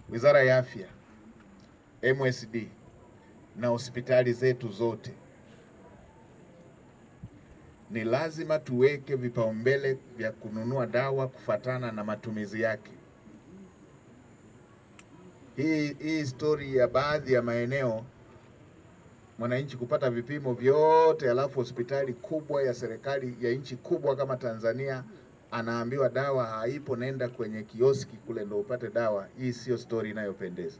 Wizara ya Afya, MSD na hospitali zetu zote ni lazima tuweke vipaumbele vya kununua dawa kufatana na matumizi yake. Hii story ya baadhi ya maeneo mwananchi kupata vipimo vyote alafu hospitali kubwa ya serikali ya nchi kubwa kama Tanzania anaambiwa dawa haipo, nenda kwenye kioski kule ndio upate dawa. Hii sio story inayopendeza.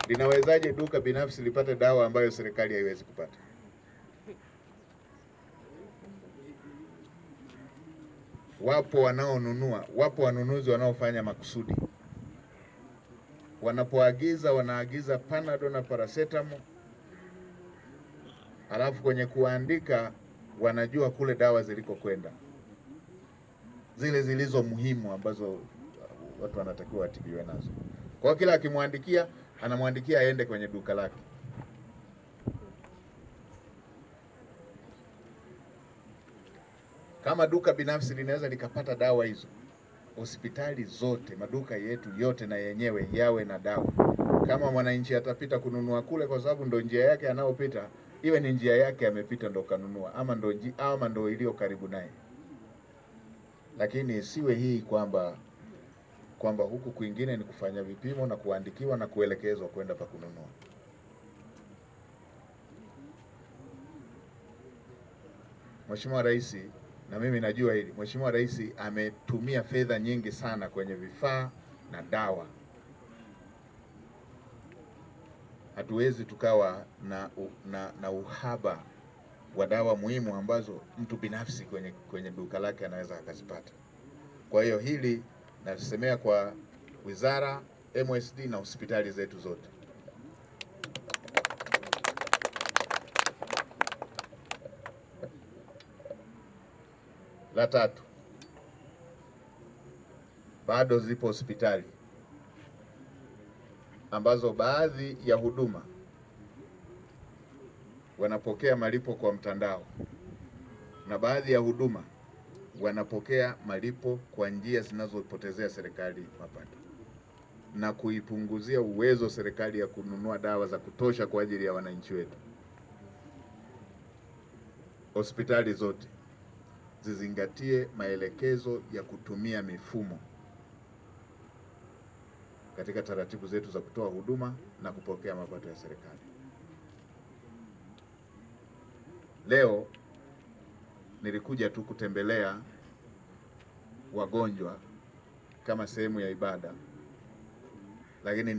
Linawezaje duka binafsi lipate dawa ambayo serikali haiwezi kupata? Wapo wanaonunua, wapo wanunuzi wanaofanya makusudi. Wanapoagiza wanaagiza Panadol na paracetamol, alafu kwenye kuandika wanajua kule dawa zilikokwenda, zile zilizo muhimu ambazo watu wanatakiwa watibiwe nazo. Kwa kila akimwandikia anamwandikia aende kwenye duka lake. Kama duka binafsi linaweza likapata dawa hizo, hospitali zote, maduka yetu yote na yenyewe yawe na dawa. Kama mwananchi atapita kununua kule kwa sababu ndo njia yake anayopita, iwe ni njia yake amepita ndo kanunua, ama ndo iliyo karibu naye. Lakini isiwe hii kwamba huku kwingine ni kufanya vipimo na kuandikiwa na kuelekezwa kwenda pa kununua. Mheshimiwa Rais, na mimi najua hili, Mheshimiwa Rais ametumia fedha nyingi sana kwenye vifaa na dawa. Hatuwezi tukawa na uhaba wa dawa muhimu ambazo mtu binafsi kwenye duka lake anaweza akazipata. Kwa hiyo hili nasemea kwa wizara, MSD na hospitali zetu zote. La tatu, bado zipo hospitali ambazo baadhi ya huduma wanapokea malipo kwa mtandao na baadhi ya huduma wanapokea malipo kwa njia zinazopotezea serikali mapato na kuipunguzia uwezo serikali ya kununua dawa za kutosha kwa ajili ya wananchi wetu. Hospitali zote zizingatie maelekezo ya kutumia mifumo katika taratibu zetu za kutoa huduma na kupokea mapato ya serikali. Leo nilikuja tu kutembelea wagonjwa kama sehemu ya ibada, lakini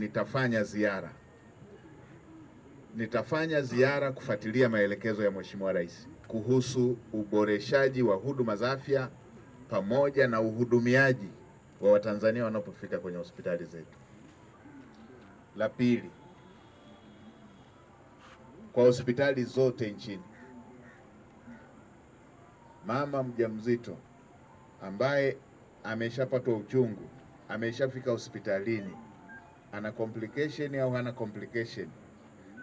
nitafanya ziara kufuatilia maelekezo ya Mheshimiwa Rais kuhusu uboreshaji wa huduma za afya pamoja na uhudumiaji wa Watanzania wanapofika kwenye hospitali zetu. La pili, kwa hospitali zote nchini, mama mjamzito ambaye ameshapatwa uchungu, ameshafika hospitalini, ana complication au hana complication,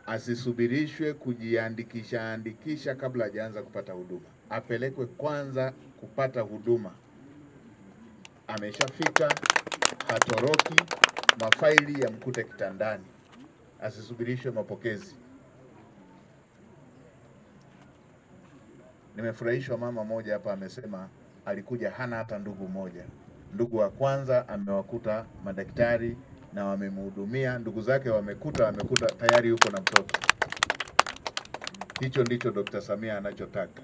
asisubirishwe kujiandikisha kabla hajaanza kupata huduma. Apelekwe kwanza kupata huduma. Ameshafika, hatoroki, mafaili ya mkute kitandani, asisubirishwe mapokezi. Nimefurahishwa mama moja hapa amesema alikuja hana hata ndugu moja. Ndugu wa kwanza amewakuta madaktari na wamemhudumia, ndugu zake wamekuta tayari yuko na mtoto. Hicho ndicho Dr. Samia anachotaka.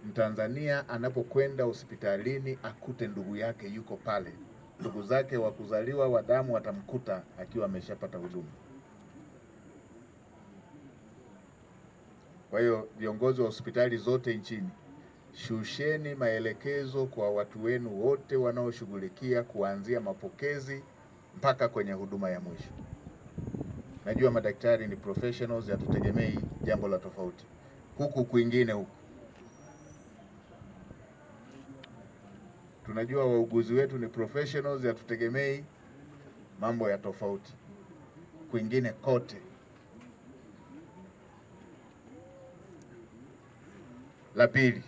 Mtanzania anapokwenda hospitalini akute ndugu yake yuko pale. Ndugu zake wa kuzaliwa wa damu watamkuta akiwa ameshapata huduma. Kwa hiyo viongozi wa hospitali zote nchini, shusheni maelekezo kwa watu wenu wote wanaoshughulikia kuanzia mapokezi mpaka kwenye huduma ya mwisho. Najua madaktari ni professionals, hatutegemei jambo la tofauti. Huku kwingine tunajua wauguzi wetu ni professionals, hatutegemei mambo ya tofauti. Kwingine kote. La pili,